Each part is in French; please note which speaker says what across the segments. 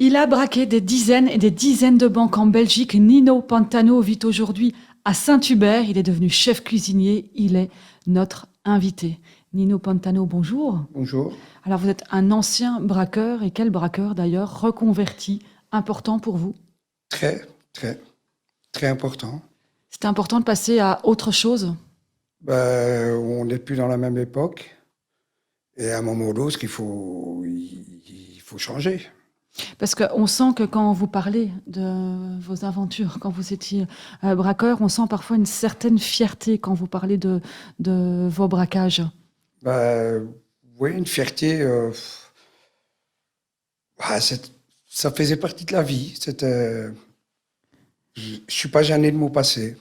Speaker 1: Il a braqué des dizaines et des dizaines de banques en Belgique. Nino Pantano vit aujourd'hui à Saint-Hubert. Il est devenu chef cuisinier. Il est notre invité. Nino Pantano, bonjour.
Speaker 2: Bonjour.
Speaker 1: Alors vous êtes un ancien braqueur, et quel braqueur d'ailleurs, reconverti, important pour vous?
Speaker 2: Très, très, très important.
Speaker 1: C'était important de passer à autre chose?
Speaker 2: On n'est plus dans la même époque. Et à un moment ou l'autre, il faut changer.
Speaker 1: Parce qu'on sent que quand vous parlez de vos aventures, quand vous étiez braqueur, on sent parfois une certaine fierté quand vous parlez de vos braquages.
Speaker 2: Ben, oui, une fierté. Ah, ça faisait partie de la vie. Je suis pas gêné de mon passé.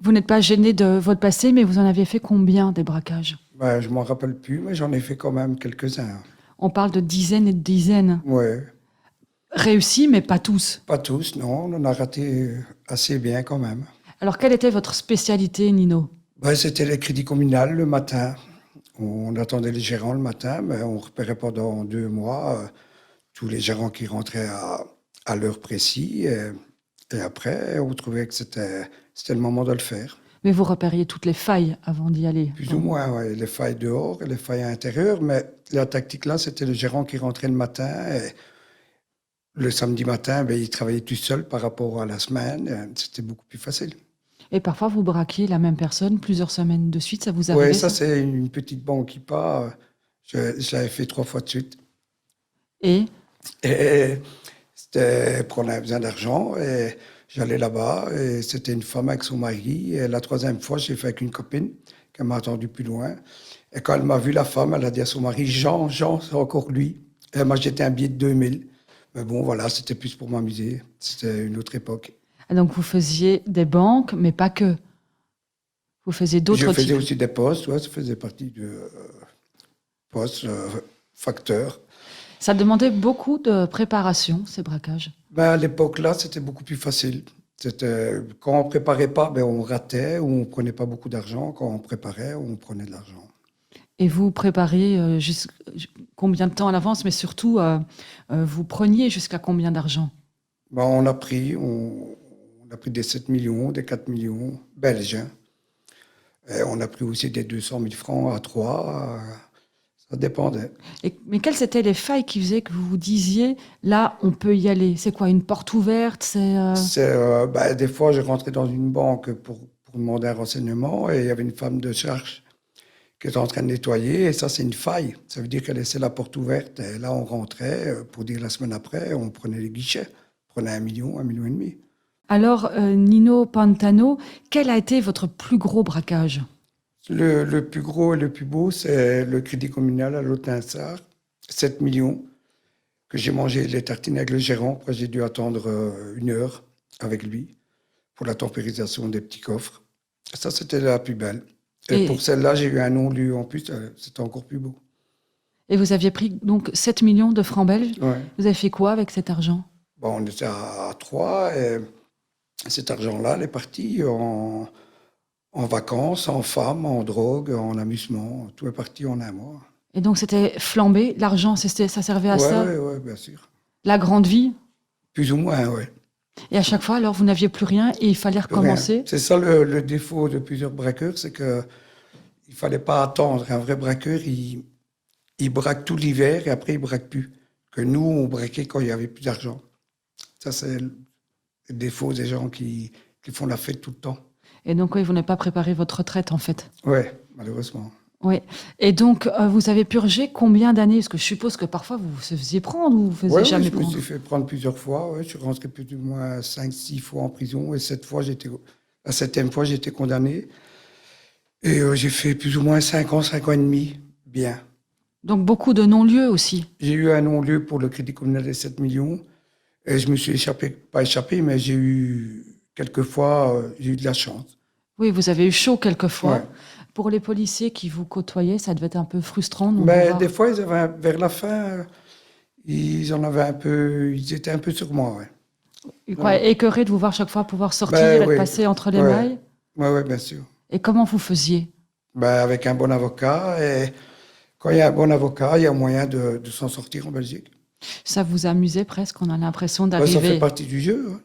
Speaker 1: Vous n'êtes pas gêné de votre passé, mais vous en aviez fait combien des braquages?
Speaker 2: Je m'en rappelle plus, mais j'en ai fait quand même quelques-uns.
Speaker 1: On parle de dizaines et de dizaines.
Speaker 2: Ouais,
Speaker 1: Réussis, mais pas tous.
Speaker 2: pas tous, non. On en a raté assez bien quand même.
Speaker 1: Alors, quelle était votre spécialité, Nino?
Speaker 2: C'était le crédit communal le matin. On attendait les gérants le matin, mais on repérait pendant 2 mois tous les gérants qui rentraient à l'heure précise. Et après, on trouvait que c'était le moment de le faire.
Speaker 1: Mais vous repériez toutes les failles avant d'y aller.
Speaker 2: Plus ou moins, ouais. Les failles dehors et les failles à l'intérieur. Mais la tactique là, c'était le gérant qui rentrait le matin. Et le samedi matin, il travaillait tout seul par rapport à la semaine. C'était beaucoup plus facile.
Speaker 1: Et parfois, vous braquiez la même personne plusieurs semaines de suite, ça vous
Speaker 2: Oui,
Speaker 1: arrivait,
Speaker 2: ça,
Speaker 1: ça?
Speaker 2: c'est une petite banque qui part. Je l'avais fait 3 fois de suite.
Speaker 1: Et
Speaker 2: Et c'était pour on avait besoin d'argent et j'allais là-bas et c'était une femme avec son mari. Et la troisième fois, j'ai fait avec une copine qui m'a attendu plus loin. Et quand elle m'a vu, la femme, elle a dit à son mari, Jean, Jean, c'est encore lui. Et elle m'a jeté un billet de 2000. Mais bon, voilà, c'était plus pour m'amuser. C'était une autre époque.
Speaker 1: donc, vous faisiez des banques, mais pas que. Vous faisiez
Speaker 2: Je
Speaker 1: d'autres
Speaker 2: faisais
Speaker 1: types.
Speaker 2: aussi des postes, ouais, ça faisait partie du poste, facteur.
Speaker 1: Ça demandait beaucoup de préparation, ces braquages.
Speaker 2: À l'époque là, c'était beaucoup plus facile. Quand on préparait pas, on ratait ou on prenait pas beaucoup d'argent. Quand on préparait, on prenait de l'argent.
Speaker 1: Et vous prépariez combien de temps à l'avance, mais surtout, vous preniez jusqu'à combien d'argent?
Speaker 2: On a pris des 7 millions, des 4 millions belges, hein. Et on a pris aussi des 200 000 francs à 3. Ça dépendait.
Speaker 1: Mais quelles étaient les failles qui faisaient que vous vous disiez, là, on peut y aller? C'est quoi, une porte ouverte?
Speaker 2: Des fois, je rentrais dans une banque pour demander un renseignement et il y avait une femme de charge qui était en train de nettoyer, et ça, c'est une faille. Ça veut dire qu'elle laissait la porte ouverte, et là, on rentrait, pour dire la semaine après, on prenait les guichets. On prenait 1 million et demi.
Speaker 1: Alors, Nino Pantano, quel a été votre plus gros braquage?
Speaker 2: Le plus gros et le plus beau, c'est le crédit communal à l'Autun-Sart, 7 millions, que j'ai mangé les tartines avec le gérant. Après, j'ai dû attendre 1 heure avec lui pour la tempérisation des petits coffres. Ça, c'était la plus belle. Et
Speaker 1: Et,
Speaker 2: pour celle-là, j'ai eu un non-lieu en plus, c'était encore plus beau.
Speaker 1: et vous aviez pris donc 7 millions de francs belges.
Speaker 2: Ouais.
Speaker 1: Vous avez fait quoi avec cet argent?
Speaker 2: On était à 3 et cet argent-là, il est parti en vacances, en femmes, en drogue, en amusement. Tout est parti en un mois.
Speaker 1: Et donc, c'était flambé, l'argent, ça servait à ça?
Speaker 2: Ouais, bien sûr.
Speaker 1: La grande vie?
Speaker 2: Plus ou moins, oui.
Speaker 1: Et à chaque fois, alors, vous n'aviez plus rien et il fallait recommencer?
Speaker 2: C'est ça le défaut de plusieurs braqueurs, c'est qu'il ne fallait pas attendre. Un vrai braqueur, il braque tout l'hiver et après, il braque plus. Que nous, on braquait quand il y avait plus d'argent. Ça, c'est le défaut des gens qui font la fête tout le temps.
Speaker 1: Et donc, oui, vous n'avez pas préparé votre retraite, en fait.
Speaker 2: Oui, malheureusement.
Speaker 1: Oui. Et donc, vous avez purgé combien d'années? Parce que je suppose que parfois, vous vous faisiez prendre ou vous ne faisiez
Speaker 2: Oui,
Speaker 1: jamais
Speaker 2: je me
Speaker 1: prendre.
Speaker 2: suis fait prendre plusieurs fois. Ouais. Je suis rentré plus ou moins 5, 6 fois en prison. Et la 7e fois, j'étais condamné. Et j'ai fait plus ou moins 5 ans, 5 ans et demi. Bien.
Speaker 1: Donc, beaucoup de non-lieux aussi.
Speaker 2: J'ai eu un non-lieu pour le crédit communal des 7 millions. Et je me suis pas échappé, mais j'ai eu, quelquefois, j'ai eu de la chance.
Speaker 1: Oui, vous avez eu chaud quelquefois.
Speaker 2: Ouais.
Speaker 1: Pour les policiers qui vous côtoyaient, ça devait être un peu frustrant. Donc,
Speaker 2: Mais des fois, vers la fin, ils étaient un peu sur moi, ouais.
Speaker 1: quoi, écœuré de vous voir chaque fois pouvoir sortir et de
Speaker 2: Oui,
Speaker 1: passer entre les
Speaker 2: ouais.
Speaker 1: mailles.
Speaker 2: Ouais, bien sûr.
Speaker 1: Et comment vous faisiez?
Speaker 2: Avec un bon avocat. Et quand il y a un bon avocat, il y a moyen de s'en sortir en Belgique.
Speaker 1: Ça vous amusait presque, on a l'impression
Speaker 2: Ouais, ça fait
Speaker 1: d'arriver.
Speaker 2: partie du jeu, hein.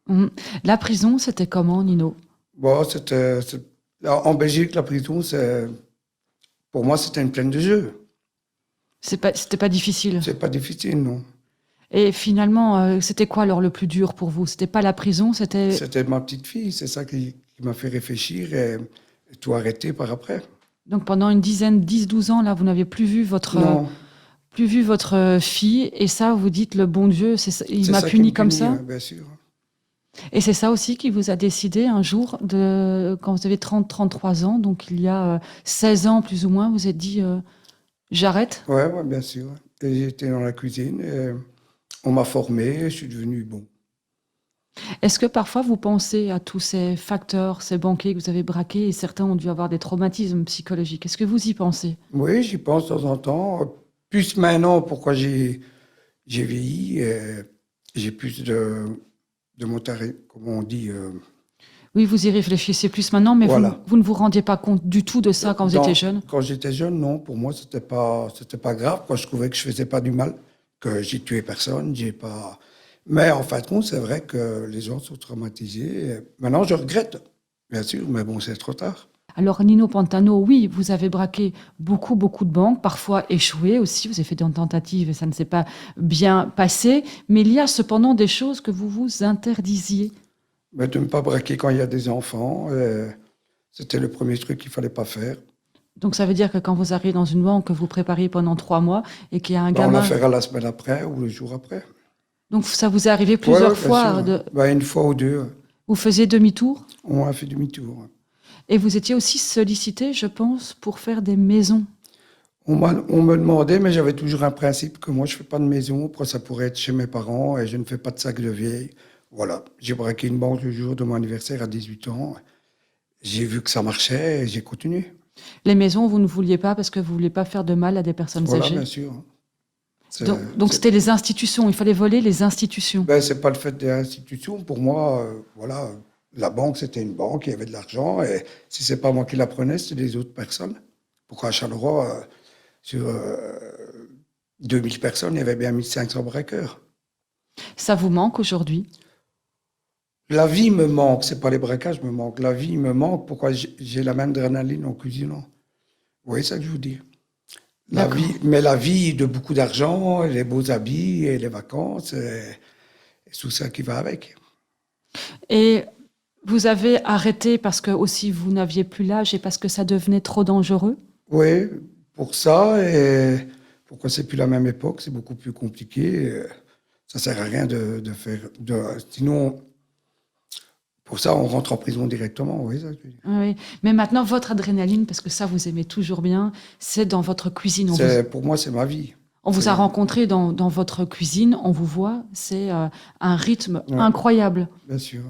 Speaker 1: Mhm. La prison, c'était comment, Nino?
Speaker 2: Bon, en Belgique, la prison, pour moi, c'était une plaine de jeu.
Speaker 1: C'était pas difficile.
Speaker 2: C'est pas difficile, non.
Speaker 1: Et finalement, c'était quoi alors le plus dur pour vous? C'était pas la prison, c'était.
Speaker 2: C'était ma petite fille, c'est ça qui m'a fait réfléchir et tout arrêter par après.
Speaker 1: Donc pendant une dizaine, 10, 12 ans, là, vous n'aviez
Speaker 2: Non,
Speaker 1: plus vu votre fille, et ça, vous dites, le bon Dieu, il
Speaker 2: c'est
Speaker 1: m'a
Speaker 2: ça qui me
Speaker 1: puni comme
Speaker 2: punit,
Speaker 1: ça.
Speaker 2: hein, bien sûr.
Speaker 1: Et c'est ça aussi qui vous a décidé un jour, quand vous avez 30, 33 ans, donc il y a 16 ans plus ou moins, vous êtes dit, j'arrête.
Speaker 2: Ouais, ouais, bien sûr. Et j'étais dans la cuisine, et on m'a formé, je suis devenu bon.
Speaker 1: Est-ce que parfois vous pensez à tous ces facteurs, ces banquiers que vous avez braqués, et certains ont dû avoir des traumatismes psychologiques? Est-ce que vous y pensez?
Speaker 2: Oui, j'y pense de temps en temps. Plus maintenant, pourquoi j'ai vieilli, j'ai plus de montagnes, comme on dit.
Speaker 1: Oui, vous y réfléchissez plus maintenant, mais
Speaker 2: Voilà.
Speaker 1: vous ne vous rendiez pas compte du tout de ça quand vous étiez jeune?
Speaker 2: Quand j'étais jeune, non, pour moi, c'était pas grave. Quand je trouvais que je faisais pas du mal, que j'ai tué personne, j'ai pas. Mais en fin de compte, c'est vrai que les gens sont traumatisés. Maintenant, je regrette, bien sûr, mais bon, c'est trop tard.
Speaker 1: Alors, Nino Pantano, oui, vous avez braqué beaucoup, beaucoup de banques, parfois échoué aussi. Vous avez fait des tentatives et ça ne s'est pas bien passé. Mais il y a cependant des choses que vous vous interdisiez.
Speaker 2: Mais de ne pas braquer quand il y a des enfants, c'était le premier truc qu'il fallait pas faire.
Speaker 1: Donc, ça veut dire que quand vous arrivez dans une banque que vous préparez pendant 3 mois et qu'il y a un
Speaker 2: Ben, on la
Speaker 1: gamin.
Speaker 2: fera la semaine après ou le jour après.
Speaker 1: Donc, ça vous est arrivé
Speaker 2: Ouais,
Speaker 1: plusieurs
Speaker 2: ouais, bien
Speaker 1: fois.
Speaker 2: sûr. Ben, une fois ou deux,
Speaker 1: Vous faisiez demi-tour
Speaker 2: on a fait demi-tour.
Speaker 1: et vous étiez aussi sollicité, je pense, pour faire des maisons.
Speaker 2: On me demandait, mais j'avais toujours un principe que moi, je fais pas de maison, après ça pourrait être chez mes parents, et je ne fais pas de sac de vieille. Voilà, j'ai braqué une banque le jour de mon anniversaire à 18 ans. J'ai vu que ça marchait et j'ai continué.
Speaker 1: Les maisons, vous ne vouliez pas parce que vous ne vouliez pas faire de mal à des personnes
Speaker 2: Voilà,
Speaker 1: âgées.
Speaker 2: bien sûr.
Speaker 1: Donc c'était les institutions, il fallait voler les institutions.
Speaker 2: Ben, c'est pas le fait des institutions. Pour moi, voilà, la banque, c'était une banque, il y avait de l'argent, et si c'est pas moi qui la prenais, c'était des autres personnes. Pourquoi à Charleroi, sur 2000 personnes, il y avait bien 1500 braqueurs.
Speaker 1: Ça vous manque aujourd'hui?
Speaker 2: La vie me manque, c'est pas les braquages me manquent. La vie me manque. Pourquoi j'ai la même adrénaline en cuisinant? Oui, c'est ça que je vous dis. La
Speaker 1: D'accord.
Speaker 2: vie, mais la vie de beaucoup d'argent, les beaux habits et les vacances, et tout ça qui va avec.
Speaker 1: Et vous avez arrêté parce que aussi vous n'aviez plus l'âge et parce que ça devenait trop dangereux?
Speaker 2: Oui, pour ça, et pourquoi c'est plus la même époque, c'est beaucoup plus compliqué. Ça sert à rien de faire. Sinon, pour ça, on rentre en prison directement. Oui, ça, je veux dire.
Speaker 1: Oui, mais maintenant votre adrénaline, parce que ça vous aimez toujours bien, c'est dans votre cuisine.
Speaker 2: Pour moi, c'est ma vie.
Speaker 1: On vous
Speaker 2: C'est-
Speaker 1: a rencontré dans votre cuisine, on vous voit, c'est un rythme
Speaker 2: Ouais,
Speaker 1: incroyable.
Speaker 2: bien sûr.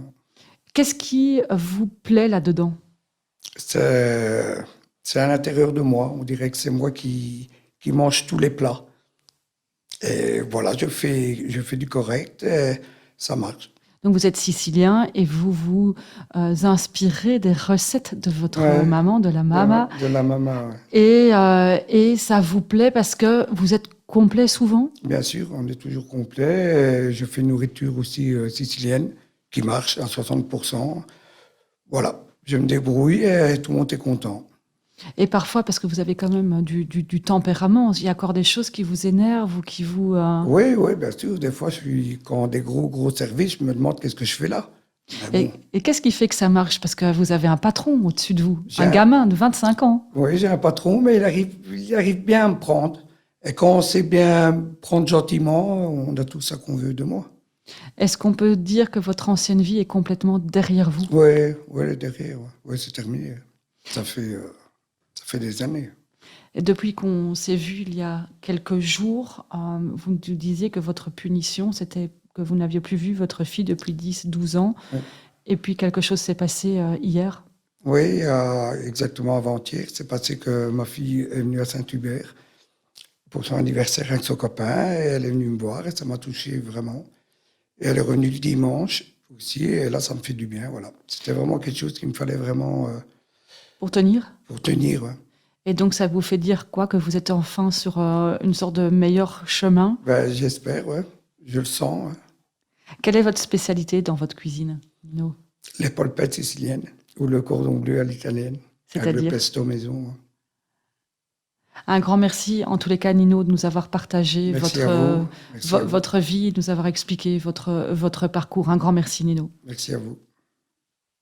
Speaker 1: Qu'est-ce qui vous plaît là-dedans?
Speaker 2: C'est, c'est à l'intérieur de moi. On dirait que c'est moi qui mange tous les plats. Et voilà, je fais du correct et ça marche.
Speaker 1: Donc vous êtes sicilien et vous vous inspirez des recettes de votre
Speaker 2: Ouais,
Speaker 1: maman, de la mama,
Speaker 2: de la maman, ouais.
Speaker 1: et ça vous plaît parce que vous êtes complet souvent?
Speaker 2: Bien sûr, on est toujours complet. Et je fais une nourriture aussi sicilienne qui marche à 60%. Voilà, je me débrouille et tout le monde est content.
Speaker 1: Et parfois, parce que vous avez quand même du tempérament, il y a encore des choses qui vous énervent ou qui vous...
Speaker 2: Oui, oui, bien sûr. Des fois, quand des gros services, je me demande qu'est-ce que je fais là. Mais bon,
Speaker 1: Et qu'est-ce qui fait que ça marche? Parce que vous avez un patron au-dessus de vous,
Speaker 2: j'ai
Speaker 1: un
Speaker 2: un,
Speaker 1: gamin de 25 ans.
Speaker 2: oui, j'ai un patron, mais il arrive bien à me prendre. Et quand on sait bien prendre gentiment, on a tout ça qu'on veut de moi.
Speaker 1: Est-ce qu'on peut dire que votre ancienne vie est complètement derrière vous?
Speaker 2: Oui, oui, derrière, ouais. Ouais, c'est terminé. Ça fait, euh, ça fait des années.
Speaker 1: Et depuis qu'on s'est vu il y a quelques jours, vous nous disiez que votre punition, c'était que vous n'aviez plus vu votre fille depuis 10, 12 ans.
Speaker 2: Ouais.
Speaker 1: Et puis quelque chose s'est passé hier.
Speaker 2: Oui, exactement avant-hier, c'est passé que ma fille est venue à Saint-Hubert pour son anniversaire avec son copain, et elle est venue me voir et ça m'a touché vraiment. Et elle est revenue le dimanche aussi, et là, ça me fait du bien, voilà. C'était vraiment quelque chose qu'il me fallait vraiment
Speaker 1: Pour tenir.
Speaker 2: pour tenir, ouais.
Speaker 1: Et donc, ça vous fait dire quoi? Que vous êtes enfin sur une sorte de meilleur chemin?
Speaker 2: Ben, j'espère, ouais. Je le sens, ouais.
Speaker 1: Quelle est votre spécialité dans votre cuisine, Nino?
Speaker 2: Les polpettes siciliennes ou le cordon bleu à l'italienne, avec le
Speaker 1: C'est-à-dire?
Speaker 2: pesto maison, ouais.
Speaker 1: Un grand merci, en tous les cas, Nino, de nous avoir partagé
Speaker 2: Merci à vous. Merci à vous.
Speaker 1: votre vie, de nous avoir expliqué votre parcours. Un grand merci, Nino.
Speaker 2: Merci à vous.